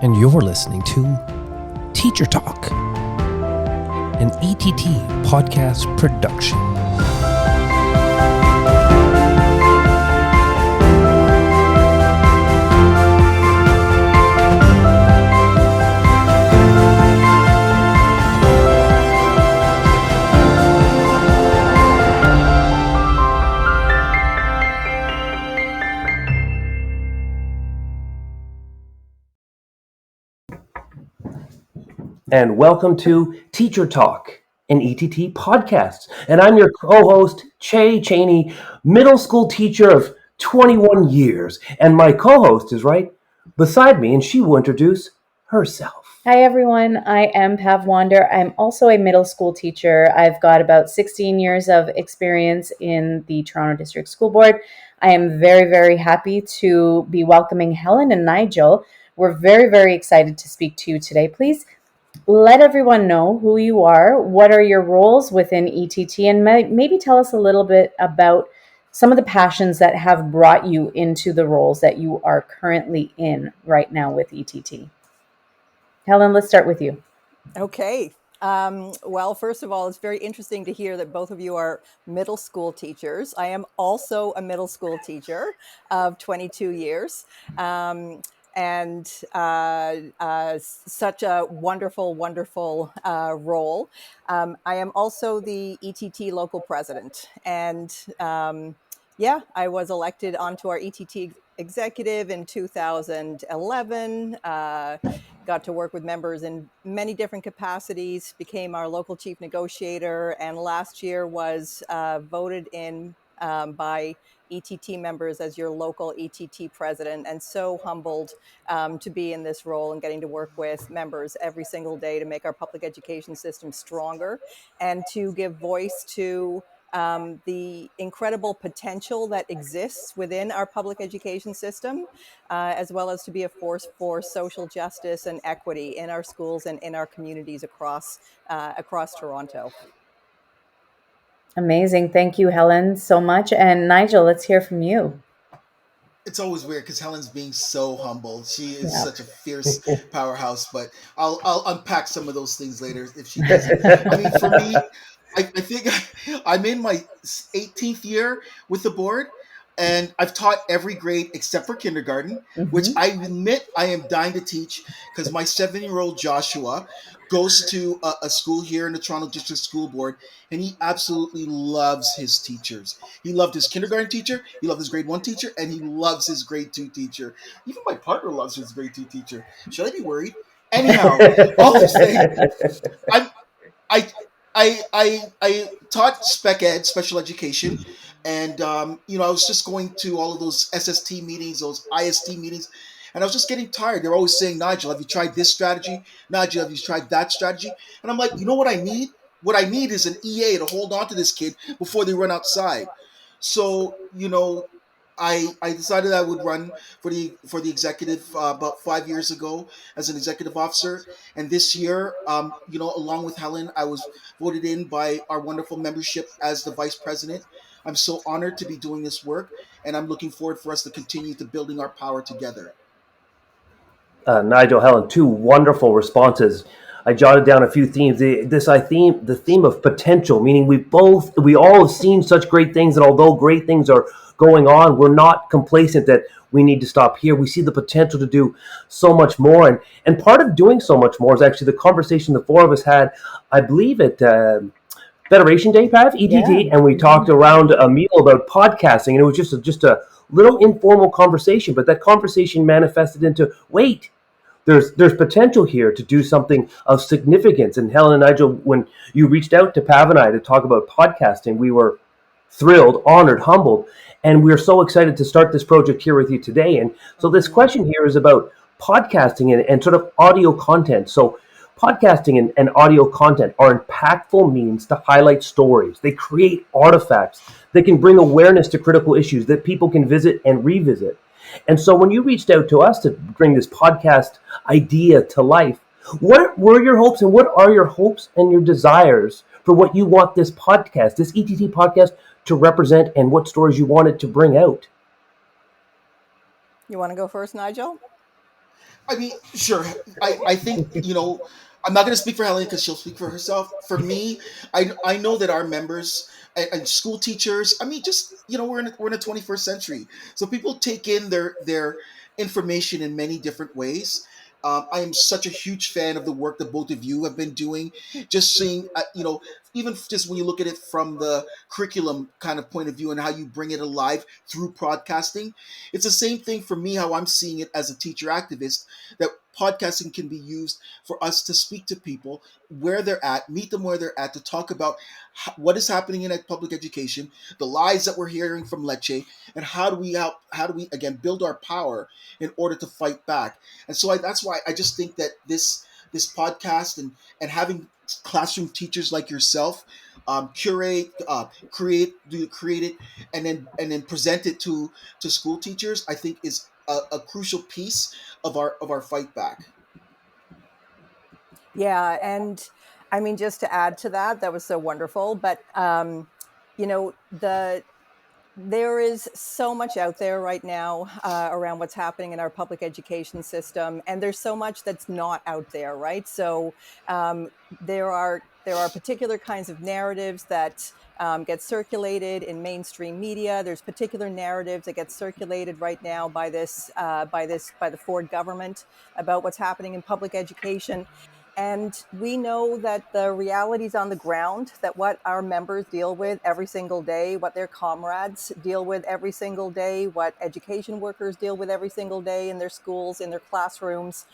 and you're listening to Teacher Talk, an ETT podcast production. And welcome to Teacher Talk, an ETT podcast. And I'm your co-host, Che Cheney, middle school teacher of 21 years. And my co-host is right beside me, and she will introduce herself. Hi, everyone. I am Pav Wander. I'm also a middle school teacher. I've got about 16 years of experience in the Toronto District School Board. I am very, very happy to be welcoming Helen and Nigel. We're very, very excited to speak to you today. Please let everyone know who you are, what are your roles within ETT, and maybe tell us a little bit about some of the passions that have brought you into the roles that you are currently in right now with ETT. Helen, let's start with you. Okay. Well, first of all, it's very interesting to hear that both of you are middle school teachers. I am also a middle school teacher of 22 years. And such a wonderful, wonderful role. I am also the ETT local president. And I was elected onto our ETT executive in 2011. Got to work with members in many different capacities, became our local chief negotiator, and last year was voted in by ETT members as your local ETT president, and so humbled to be in this role and getting to work with members every single day to make our public education system stronger and to give voice to the incredible potential that exists within our public education system, as well as to be a force for social justice and equity in our schools and in our communities across Toronto. Amazing. Thank you, Helen, so much. And Nigel, let's hear from you. It's always weird because Helen's being so humble. She is such a fierce powerhouse, but I'll unpack some of those things later if she doesn't. I mean, for me, I think I'm in my 18th year with the board, and I've taught every grade except for kindergarten, which I admit I am dying to teach because my 7-year-old Joshua goes to a school here in the Toronto District School Board, and he absolutely loves his teachers. He loved his kindergarten teacher, he loved his grade 1 teacher, and he loves his grade 2 teacher. Even my partner loves his grade 2 teacher. Should I be worried? Anyhow, all I'm saying, I taught spec ed, special education, and I was just going to all of those SST meetings, those IST meetings, and I was just getting tired. They're always saying, "Nigel, have you tried this strategy? Nigel, have you tried that strategy?" And I'm like, you know what I need? What I need is an EA to hold on to this kid before they run outside. So, I decided I would run for the executive about 5 years ago as an executive officer, and this year, along with Helen, I was voted in by our wonderful membership as the vice president. I'm so honored to be doing this work, and I'm looking forward for us to continue to building our power together. Nigel, Helen, two wonderful responses. I jotted down a few themes. The theme of potential, meaning we all have seen such great things, and although great things are going on, we're not complacent that we need to stop here. We see the potential to do so much more, and part of doing so much more is actually the conversation the four of us had, I believe, at Federation Day, Pav, ETT, and we talked around a meal about podcasting, and it was just a little informal conversation, but that conversation manifested into, wait, there's potential here to do something of significance. And Helen and Nigel, when you reached out to Pav and I to talk about podcasting, we were thrilled, honored, humbled, and we're so excited to start this project here with you today. And so this question here is about podcasting and sort of audio content. So podcasting and audio content are impactful means to highlight stories. They create artifacts. They can bring awareness to critical issues that people can visit and revisit. And so when you reached out to us to bring this podcast idea to life, what were your hopes and what are your hopes and your desires for what you want this podcast, this ETT podcast, to represent, and what stories you want it to bring out? You want to go first, Nigel? I mean, sure. I think, I'm not going to speak for Helen because she'll speak for herself. For me, I know that our members and school teachers. I mean, just we're in the 21st century, so people take in their information in many different ways. I am such a huge fan of the work that both of you have been doing. Just seeing, even just when you look at it from the curriculum kind of point of view and how you bring it alive through broadcasting, it's the same thing for me. How I'm seeing it as a teacher activist, that podcasting can be used for us to speak to people where they're at, meet them where they're at, to talk about what is happening in public education, the lies that we're hearing from Lecce, and how do we again build our power in order to fight back. And so that's why I just think that this podcast and having classroom teachers like yourself curate, create it, and then present it to school teachers, I think is a crucial piece of our fight back. Yeah, and I mean, just to add to that, that was so wonderful. But there is so much out there right now around what's happening in our public education system, and there's so much that's not out there, right? So um, there are particular kinds of narratives that get circulated in mainstream media. There's particular narratives that get circulated right now by the Ford government about what's happening in public education. And we know that the realities on the ground, that what our members deal with every single day, what their comrades deal with every single day, what education workers deal with every single day in their schools, in their classrooms,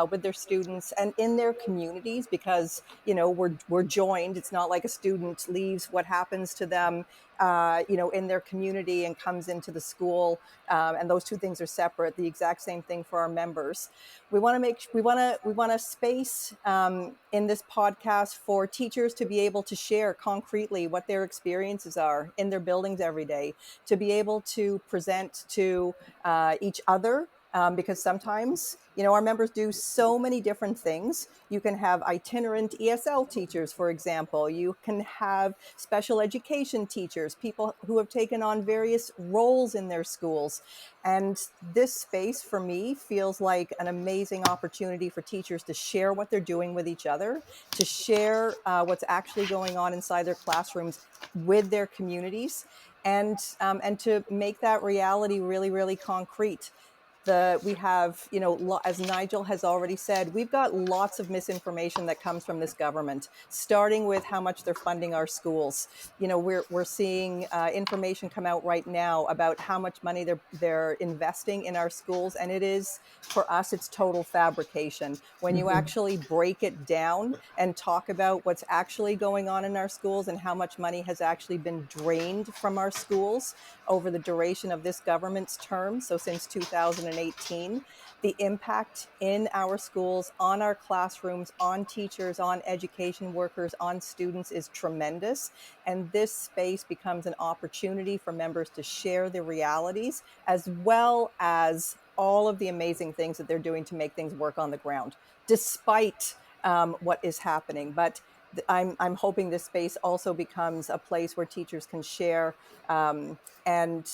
with their students, and in their communities, because we're joined. It's not like a student leaves what happens to them in their community and comes into the school, and those two things are separate. The exact same thing for our members. We want to space in this podcast for teachers to be able to share concretely what their experiences are in their buildings every day, to be able to present to each other. Because sometimes, our members do so many different things. You can have itinerant ESL teachers, for example. You can have special education teachers, people who have taken on various roles in their schools. And this space for me feels like an amazing opportunity for teachers to share what they're doing with each other, to share what's actually going on inside their classrooms with their communities, and to make that reality really, really concrete. We have, as Nigel has already said, we've got lots of misinformation that comes from this government, starting with how much they're funding our schools. We're seeing information come out right now about how much money they're investing in our schools, and it is, for us, it's total fabrication. When you actually break it down and talk about what's actually going on in our schools and how much money has actually been drained from our schools over the duration of this government's term, so since 2018, the impact in our schools, on our classrooms, on teachers, on education workers, on students is tremendous. And this space becomes an opportunity for members to share their realities, as well as all of the amazing things that they're doing to make things work on the ground, despite what is happening. But I'm hoping this space also becomes a place where teachers can share um, and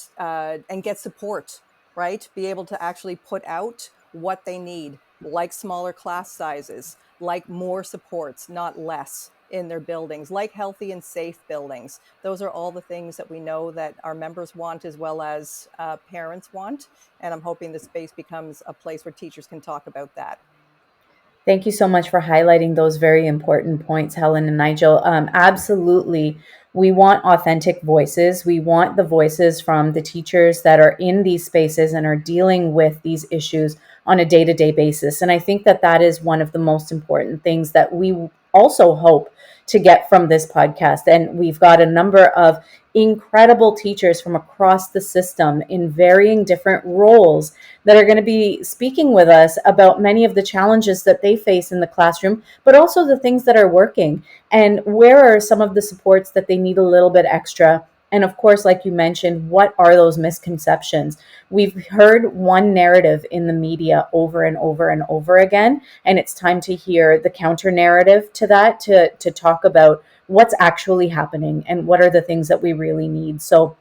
get support, right? Be able to actually put out what they need, like smaller class sizes, like more supports, not less, in their buildings, like healthy and safe buildings. Those are all the things that we know that our members want, as well as parents want. And I'm hoping the space becomes a place where teachers can talk about that. Thank you so much for highlighting those very important points, Helen and Nigel. Absolutely. We want authentic voices. We want the voices from the teachers that are in these spaces and are dealing with these issues on a day-to-day basis. And I think that that is one of the most important things that we also hope to get from this podcast. And we've got a number of incredible teachers from across the system in varying different roles that are going to be speaking with us about many of the challenges that they face in the classroom, but also the things that are working, and where are some of the supports that they need a little bit extra. And of course, like you mentioned, what are those misconceptions? We've heard one narrative in the media over and over and over again, and it's time to hear the counter narrative to that, to talk about what's actually happening and what are the things that we really need. So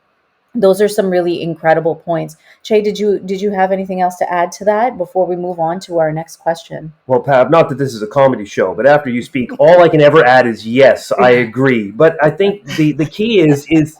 those are some really incredible points. Che, did you have anything else to add to that before we move on to our next question? Well, Pav, not that this is a comedy show, but after you speak, all I can ever add is yes, I agree. But I think the key is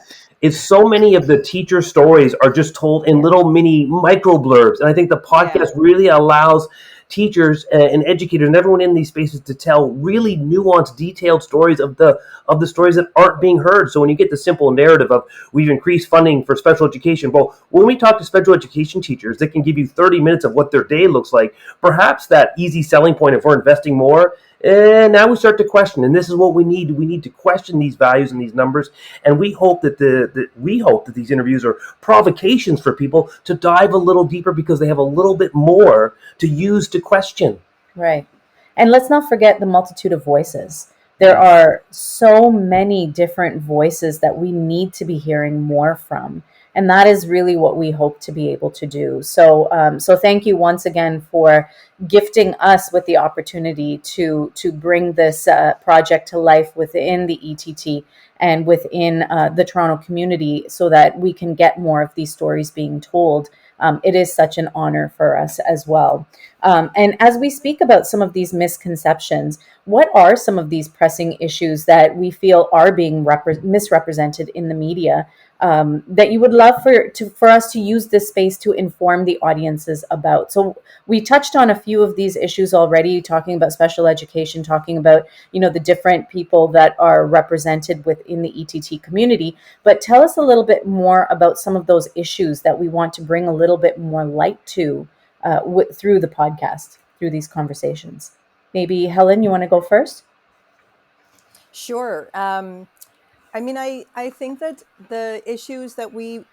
so many of the teacher stories are just told in Yeah. little mini micro blurbs, and I think the Yeah. podcast really allows teachers and educators and everyone in these spaces to tell really nuanced, detailed stories of the stories that aren't being heard. So when you get the simple narrative of we've increased funding for special education, well, when we talk to special education teachers, they can give you 30 minutes of what their day looks like. Perhaps that easy selling point, if we're investing more, and now we start to question, and this is what we need. We need to question these values and these numbers, and we hope that we hope that these interviews are provocations for people to dive a little deeper because they have a little bit more to use to question. Right. And let's not forget the multitude of voices. There are so many different voices that we need to be hearing more from. And that is really what we hope to be able to do. So thank you once again for gifting us with the opportunity to bring this project to life within the ETT and within the Toronto community, so that we can get more of these stories being told. It is such an honor for us as well. And as we speak about some of these misconceptions, what are some of these pressing issues that we feel are being misrepresented in the media, that you would love for us to use this space to inform the audiences about? So we touched on a few of these issues already, talking about special education, talking about the different people that are represented within the ETT community. But tell us a little bit more about some of those issues that we want to bring a little bit more light to, through the podcast, through these conversations. Maybe Helen, you want to go first? Sure. I mean, I think that the issues that we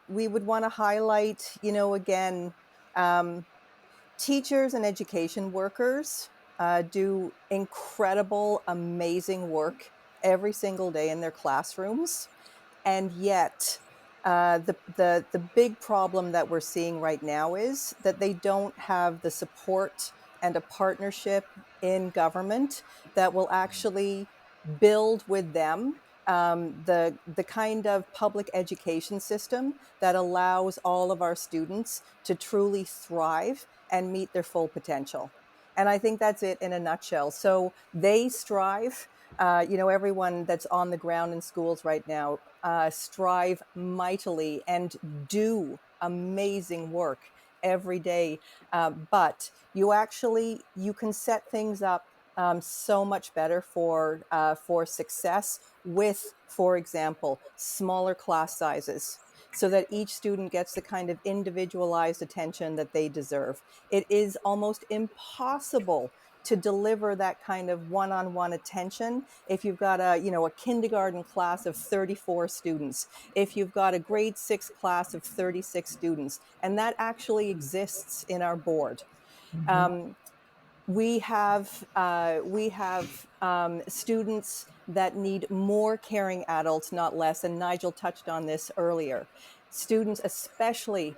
would want to highlight, again, um, teachers and education workers do incredible, amazing work every single day in their classrooms, and yet the big problem that we're seeing right now is that they don't have the support and a partnership in government that will actually build with them the kind of public education system that allows all of our students to truly thrive and meet their full potential. And I think that's it in a nutshell. So they strive, everyone that's on the ground in schools right now strive mightily and do amazing work every day. But you can set things up so much better for success with, for example, smaller class sizes, so that each student gets the kind of individualized attention that they deserve. It is almost impossible to deliver that kind of one-on-one attention if you've got a kindergarten class of 34 students, if you've got a grade 6 class of 36 students, and that actually exists in our board. um, we have students that need more caring adults, not less. And Nigel touched on this earlier. Students, especially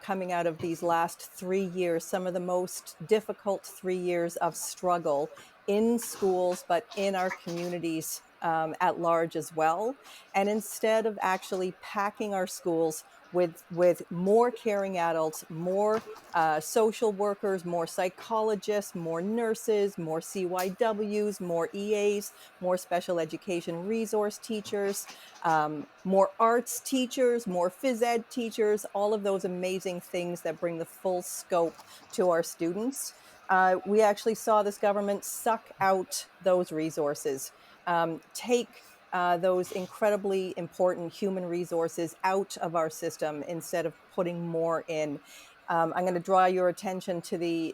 coming out of these last 3 years, some of the most difficult 3 years of struggle in schools, but in our communities at large as well. And instead of actually packing our schools with more caring adults, more social workers, more psychologists, more nurses, more CYWs, more EAs, more special education resource teachers, more arts teachers, more phys ed teachers, all of those amazing things that bring the full scope to our students. We actually saw this government suck out those resources, take those incredibly important human resources out of our system instead of putting more in. I'm going to draw your attention to the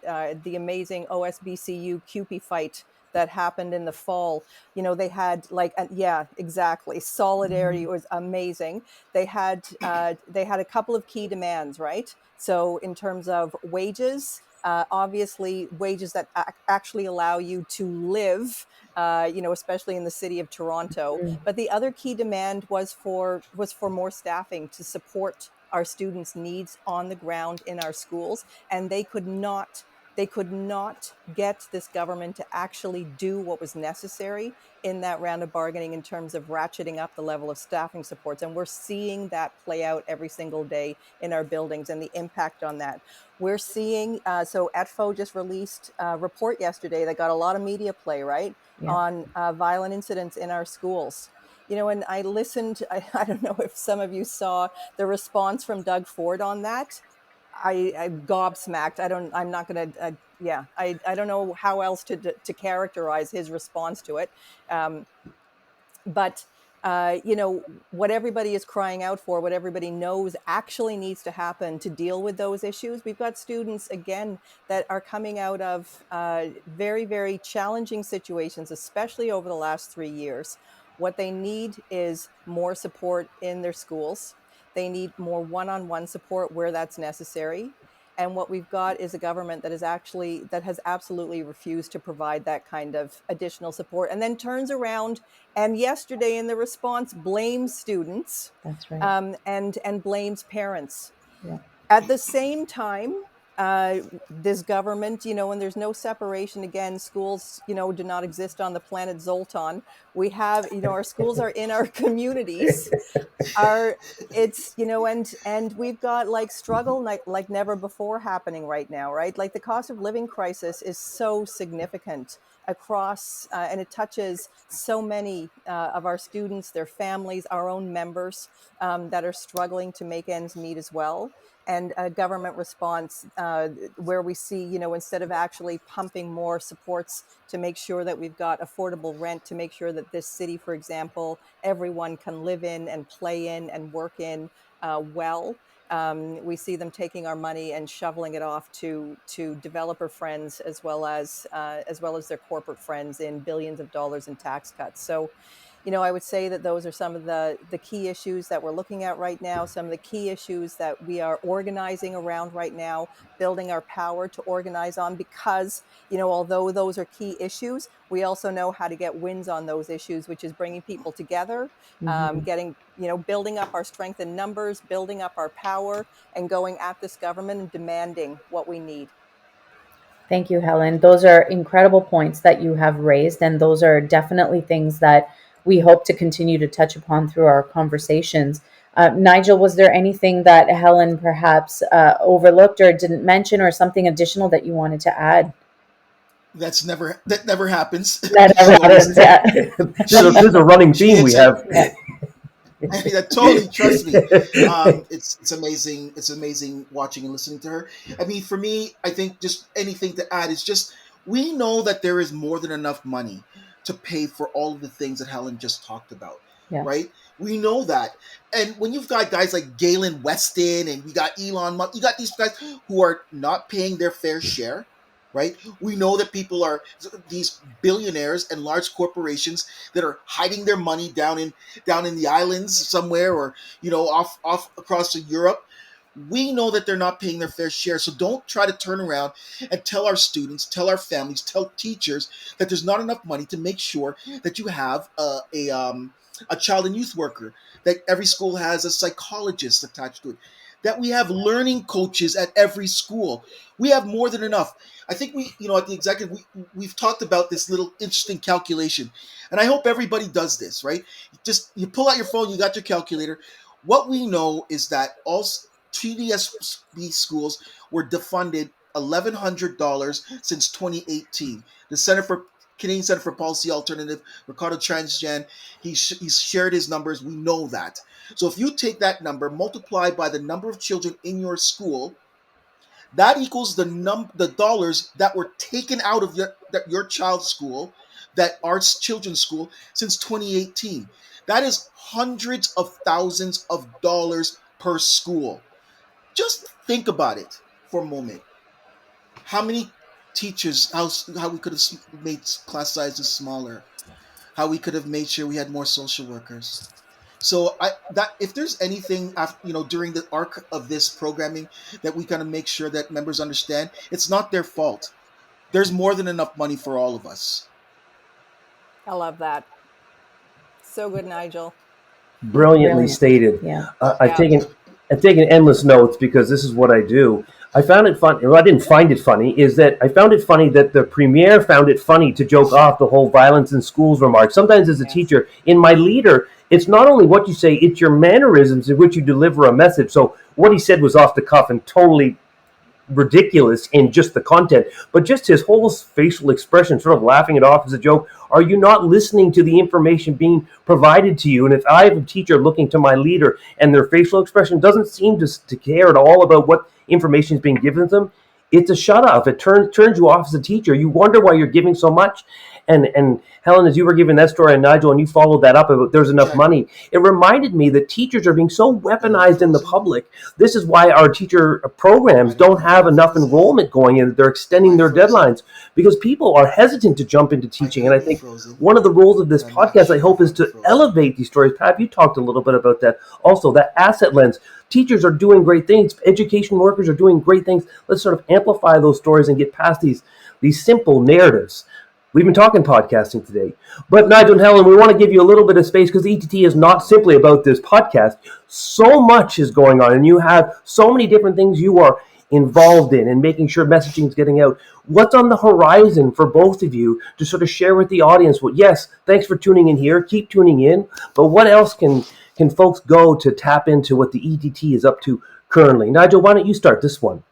amazing OSBCU CUPE fight that happened in the fall. They had yeah, exactly. Solidarity was amazing. They had a couple of key demands, right? So in terms of wages, obviously wages that actually allow you to live, especially in the city of Toronto. But the other key demand was for more staffing to support our students' needs on the ground in our schools, and they could not They could not get this government to actually do what was necessary in that round of bargaining in terms of ratcheting up the level of staffing supports. And we're seeing that play out every single day in our buildings and the impact on that. We're seeing, so ETFO just released a report yesterday that got a lot of media play, right, Yeah. on violent incidents in our schools. And I listened, I don't know if some of you saw the response from Doug Ford on that. I'm gobsmacked. I'm not going to, yeah, I don't know how else to characterize his response to it. But what everybody is crying out for, what everybody knows actually needs to happen to deal with those issues. We've got students, again, that are coming out of very, very challenging situations, especially over the last 3 years. What they need is more support in their schools. They need more one-on-one support where that's necessary. And what we've got is a government that has absolutely refused to provide that kind of additional support, and then turns around and yesterday in the response blames students, That's right. and blames parents. Yeah. At the same time, this government, and there's no separation. Again, schools, do not exist on the planet Zoltan. We have, our schools are in our communities. Are It's, and we've got like struggle like never before happening right now, right? Like the cost of living crisis is so significant across, and it touches so many of our students, their families, our own members, that are struggling to make ends meet as well. And a government response, where we see, instead of actually pumping more supports to make sure that we've got affordable rent, to make sure that this city, for example, everyone can live in and play in and work in well. We see them taking our money and shoveling it off to developer friends, as well as their corporate friends, in billions of dollars in tax cuts. So, I would say that those are some of the key issues that we're looking at right now, some of the key issues that we are organizing around right now, building our power to organize on, because, although those are key issues, we also know how to get wins on those issues, which is bringing people together, building up our strength in numbers, building up our power, and going at this government and demanding what we need. Thank you, Helen. Those are incredible points that you have raised, and those are definitely things that we hope to continue to touch upon through our conversations. Nigel, was there anything that Helen perhaps overlooked or didn't mention, or something additional that you wanted to add? That never happens. That She ever always happens, yeah. she There's a running she theme we hits it. have. Yeah. Yeah, totally. Trust me. It's amazing. It's amazing watching and listening to her. I mean, for me, I think just anything to add is just we know that there is more than enough money to pay for all of the things that Helen just talked about, Yeah. right? We know that, and when you've got guys like Galen Weston and we got Elon Musk, you got these guys who are not paying their fair share. Right, we know that people are these billionaires and large corporations that are hiding their money down in the islands somewhere, or off across to Europe. We know that they're not paying their fair share. So don't try to turn around and tell our students, tell our families, tell teachers that there's not enough money to make sure that you have a child and youth worker, that every school has a psychologist attached to it, that we have learning coaches at every school. We have more than enough. I think at the executive, we've talked about this little interesting calculation, and I hope everybody does this, right? Just you pull out your phone, you got your calculator. What we know is that all TDSB schools were defunded $1,100 since 2018. The Canadian Center for Policy Alternative, Ricardo Transjan, he's shared his numbers. We know that. So if you take that number, multiply by the number of children in your school, that equals the dollars that were taken out of your child's school, that arts children's school, since 2018. That is hundreds of thousands of dollars per school. Just think about it for a moment. How many teachers? How we could have made class sizes smaller? How we could have made sure we had more social workers? So that if there's anything after, during the arc of this programming that we kind of make sure that members understand, it's not their fault. There's more than enough money for all of us. I love that. So good, Nigel. Brilliantly Brilliant. stated. Yeah. Uh, I've Yeah. taken I've taken endless notes because this is what I do. I found it funny. Well, I didn't find it funny. Is that I found it funny that the premier found it funny to joke off the whole violence in schools remark. Sometimes, as a Yes. teacher, in my leader, it's not only what you say; it's your mannerisms in which you deliver a message. So, what he said was off the cuff and totally ridiculous in just the content, but just his whole facial expression, sort of laughing it off as a joke. Are you not listening to the information being provided to you? And if I have a teacher looking to my leader and their facial expression doesn't seem to care at all about what information is being given to them, it's a shut off. It turns you off as a teacher. You wonder why you're giving so much. And Helen, as you were giving that story, and Nigel, and you followed that up about there's enough Exactly. money, it reminded me that teachers are being so Am I weaponized in the frozen? public. This is why our teacher programs I don't don't know if have I'm enough frozen. enrollment going in. They're Am extending I their frozen? deadlines because people are hesitant to jump into I teaching. And could I be think frozen, one of the roles of this but I'm not podcast, I sure hope, if is I'm to frozen. elevate these stories. Pat, you talked a little bit about that. Also, that asset lens. Teachers are doing great things. Education workers are doing great things. Let's sort of amplify those stories and get past these simple narratives. We've been talking podcasting today. But Nigel and Helen, we want to give you a little bit of space because ETT is not simply about this podcast. So much is going on, and you have so many different things you are involved in and making sure messaging is getting out. What's on the horizon for both of you to sort of share with the audience? Well, yes, thanks for tuning in here. Keep tuning in. But what else can folks go to tap into what the ETT is up to currently? Nigel, why don't you start this one?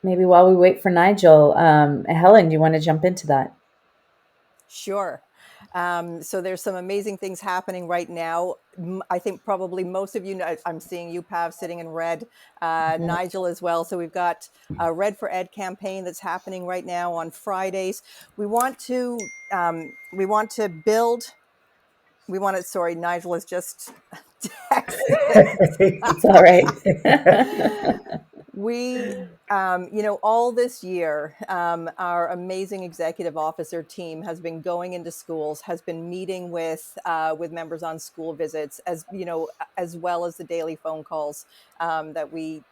Maybe while we wait for Nigel, Helen, do you want to jump into that? Sure. So there's some amazing things happening right now. I think probably most of you know, I'm seeing you, Pav, sitting in red, Nigel as well. So we've got a Red for Ed campaign that's happening right now on Fridays. We want to build. We want to. Sorry, Nigel is just texting. It's all right. We, all this year, our amazing executive officer team has been going into schools, has been meeting with members on school visits, as well as the daily phone calls that we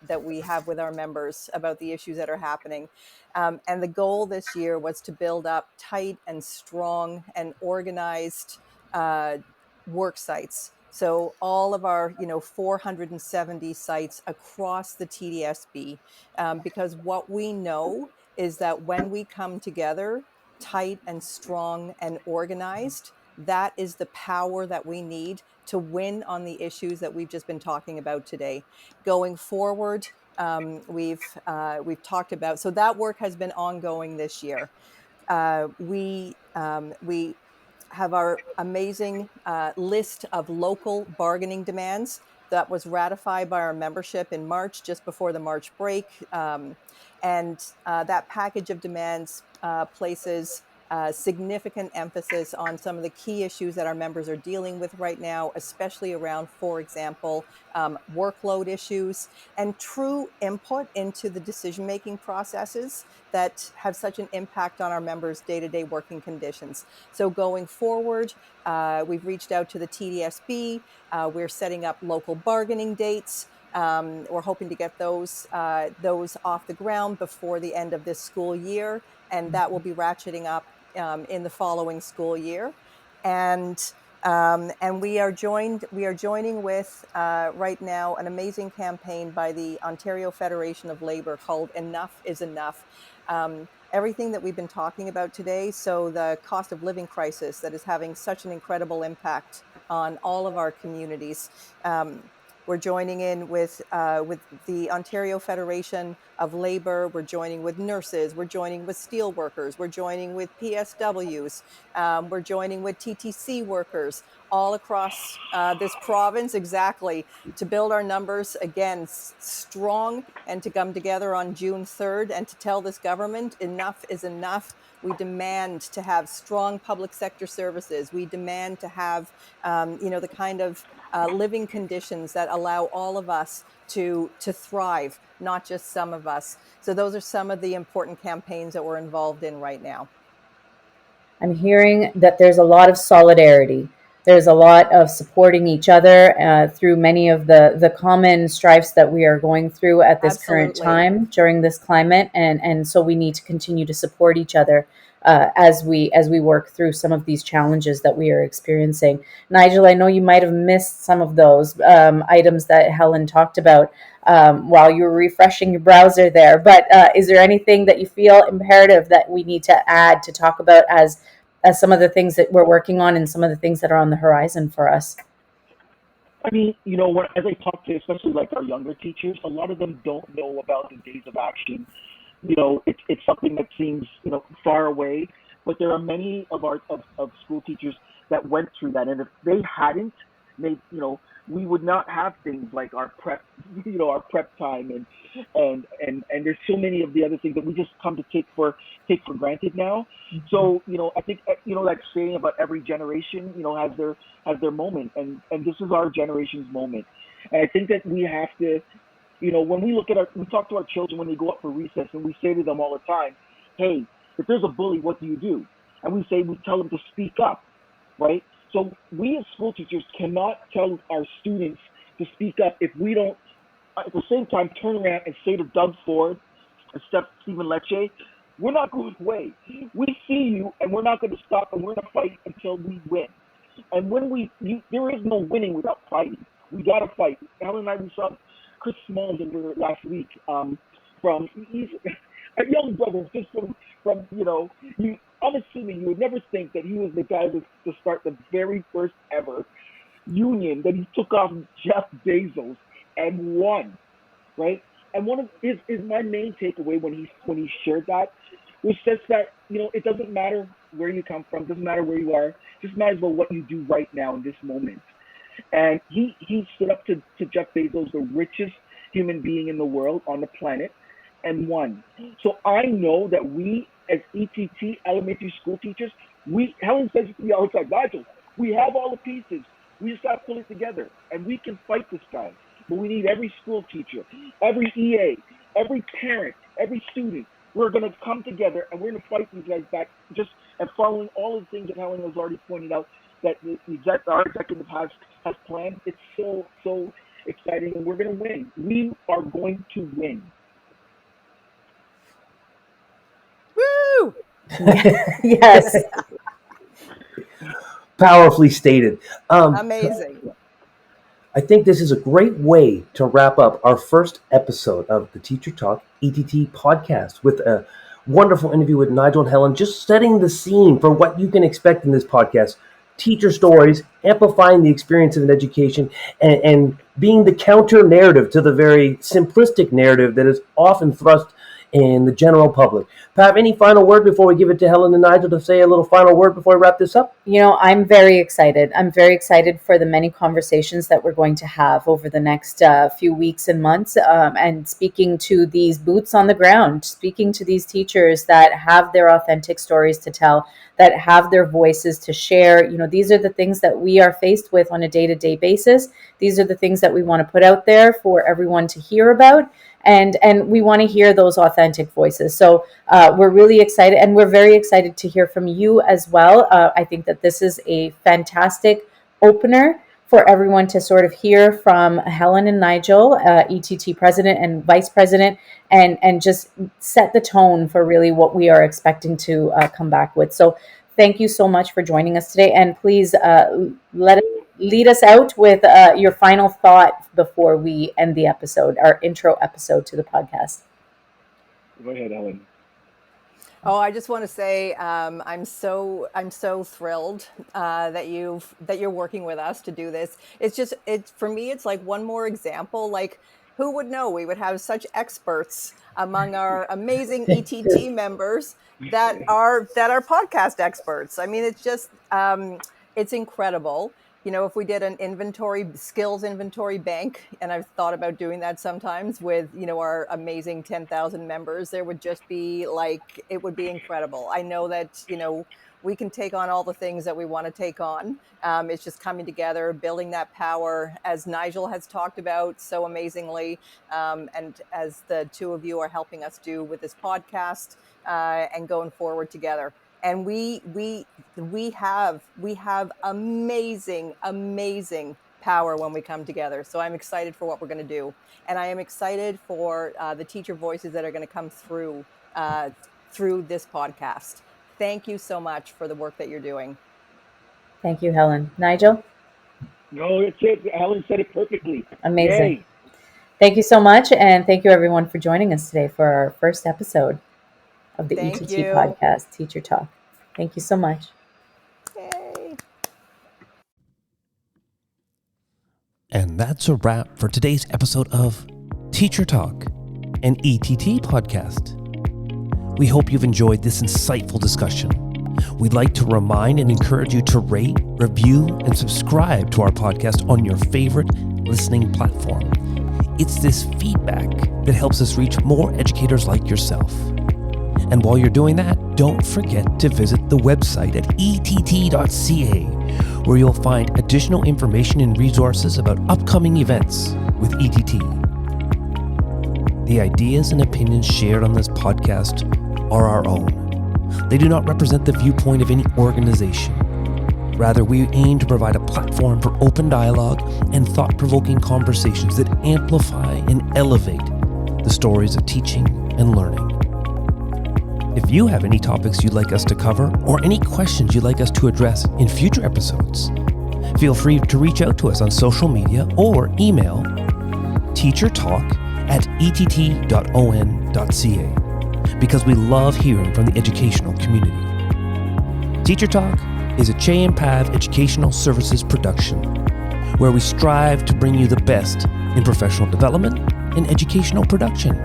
have with our members about the issues that are happening. And the goal this year was to build up tight and strong and organized work sites. So all of our, 470 sites across the TDSB, because what we know is that when we come together, tight and strong and organized, that is the power that we need to win on the issues that we've just been talking about today. Going forward, we've talked about, so that work has been ongoing this year. We have our amazing list of local bargaining demands that was ratified by our membership in March, just before the March break. And that package of demands places significant emphasis on some of the key issues that our members are dealing with right now, especially around, for example, workload issues and true input into the decision-making processes that have such an impact on our members' day-to-day working conditions. So going forward, we've reached out to the TDSB. We're setting up local bargaining dates. We're hoping to get those off the ground before the end of this school year, and that will be ratcheting up in the following school year. And we are joining with right now an amazing campaign by the Ontario Federation of Labour called Enough is Enough. Everything that we've been talking about today, so the cost of living crisis that is having such an incredible impact on all of our communities. We're joining in with the Ontario Federation of Labour. We're joining with nurses. We're joining with steel workers. We're joining with PSWs. We're joining with TTC workers all across this province, exactly, to build our numbers again strong and to come together on June 3rd and to tell this government enough is enough. We demand to have strong public sector services. We demand to have, the kind of living conditions that allow all of us to thrive, not just some of us. So those are some of the important campaigns that we're involved in right now. I'm hearing that there's a lot of solidarity. There's a lot of supporting each other through many of the common strifes that we are going through at this current Absolutely. time during this climate. And so we need to continue to support each other. as we work through some of these challenges that we are experiencing. Nigel, I know you might have missed some of those items that Helen talked about while you were refreshing your browser there. But is there anything that you feel imperative that we need to add to talk about as some of the things that we're working on and some of the things that are on the horizon for us? I mean, as I talk to, especially like our younger teachers, a lot of them don't know about the days of action. It's something that seems, far away, but there are many of school teachers that went through that. And if they hadn't, we would not have things like our prep, our prep time and there's so many of the other things that we just come to take for granted now. So, I think, that saying about every generation, has their moment, and this is our generation's moment. And I think that we have to, when we talk to our children when they go up for recess, and we say to them all the time, hey, if there's a bully, what do you do? And we tell them to speak up, right? So we as school teachers cannot tell our students to speak up if we don't, at the same time, turn around and say to Doug Ford and Stephen Lecce, we're not going away. We see you, and we're not going to stop, and we're going to fight until we win. And there is no winning without fighting. We got to fight. Helen and I, we saw Chris Smalls over last week. He's a young brother, just from I'm assuming you would never think that he was the guy to start the very first ever union that he took off Jeff Bezos and won, right? And one of is my main takeaway when he shared that was just that it doesn't matter where you come from, doesn't matter where you are, it just matters about what you do right now in this moment. And he stood up to Jeff Bezos, the richest human being in the world on the planet, and won. So I know that we as ETT elementary school teachers, Helen says it to me all the time, Nigel, we have all the pieces. We just got to pull it together, and we can fight this guy. But we need every school teacher, every EA, every parent, every student. We're going to come together, and we're going to fight these guys back. And following all of the things that Helen has already pointed out that our executive has planned. It's so exciting, and we're going to win. We are going to win. Woo! Yes. Powerfully stated. Amazing. I think this is a great way to wrap up our first episode of the Teacher Talk ETT podcast with a wonderful interview with Nigel and Helen, just setting the scene for what you can expect in this podcast. Teacher stories, amplifying the experience of an education, and being the counter narrative to the very simplistic narrative that is often thrust in the general public. Pat, any final word before we give it to Helen and Nigel to say a little final word before we wrap this up? I'm very excited. I'm very excited for the many conversations that we're going to have over the next few weeks and months, and speaking to these boots on the ground, speaking to these teachers that have their authentic stories to tell, that have their voices to share. These are the things that we are faced with on a day-to-day basis. These are the things that we want to put out there for everyone to hear about. And we want to hear those authentic voices. So we're really excited, and we're very excited to hear from you as well. I think that this is a fantastic opener for everyone to sort of hear from Helen and Nigel, ETT president and vice president, and just set the tone for really what we are expecting to come back with. So thank you so much for joining us today, and please lead us out with your final thought before we end the episode, our intro episode to the podcast. Go ahead, Helen. Oh, I just want to say I'm so thrilled that you're working with us to do this. It's for me. It's like one more example. Like, who would know we would have such experts among our amazing ETT members that are podcast experts. I mean, it's just it's incredible. If we did an skills inventory bank, and I've thought about doing that sometimes with, our amazing 10,000 members, there would just be it would be incredible. I know that, we can take on all the things that we want to take on. It's just coming together, building that power, as Nigel has talked about so amazingly, and as the two of you are helping us do with this podcast, and going forward together. And we have amazing power when we come together. So I'm excited for what we're going to do, and I am excited for the teacher voices that are going to come through this podcast. Thank you so much for the work that you're doing. Thank you, Helen. Nigel? No, it's it. Helen said it perfectly. Amazing. Yay. Thank you so much. And thank you, everyone, for joining us today for our first episode of the Thank ETT you. podcast, Teacher Talk. Thank you so much. Yay. And that's a wrap for today's episode of Teacher Talk, an ETT podcast. We hope you've enjoyed this insightful discussion. We'd like to remind and encourage you to rate, review, and subscribe to our podcast on your favorite listening platform. It's this feedback that helps us reach more educators like yourself. And while you're doing that, don't forget to visit the website at ett.ca, where you'll find additional information and resources about upcoming events with ETT. The ideas and opinions shared on this podcast are our own. They do not represent the viewpoint of any organization. Rather, we aim to provide a platform for open dialogue and thought-provoking conversations that amplify and elevate the stories of teaching and learning. If you have any topics you'd like us to cover or any questions you'd like us to address in future episodes, feel free to reach out to us on social media or email teachertalk@ett.on.ca, because we love hearing from the educational community. Teacher Talk is a Che and Pav educational services production, where we strive to bring you the best in professional development and educational production.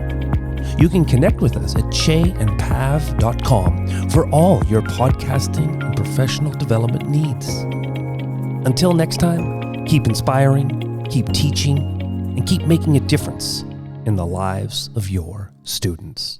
You can connect with us at cheandpav.com for all your podcasting and professional development needs. Until next time, keep inspiring, keep teaching, and keep making a difference in the lives of your students.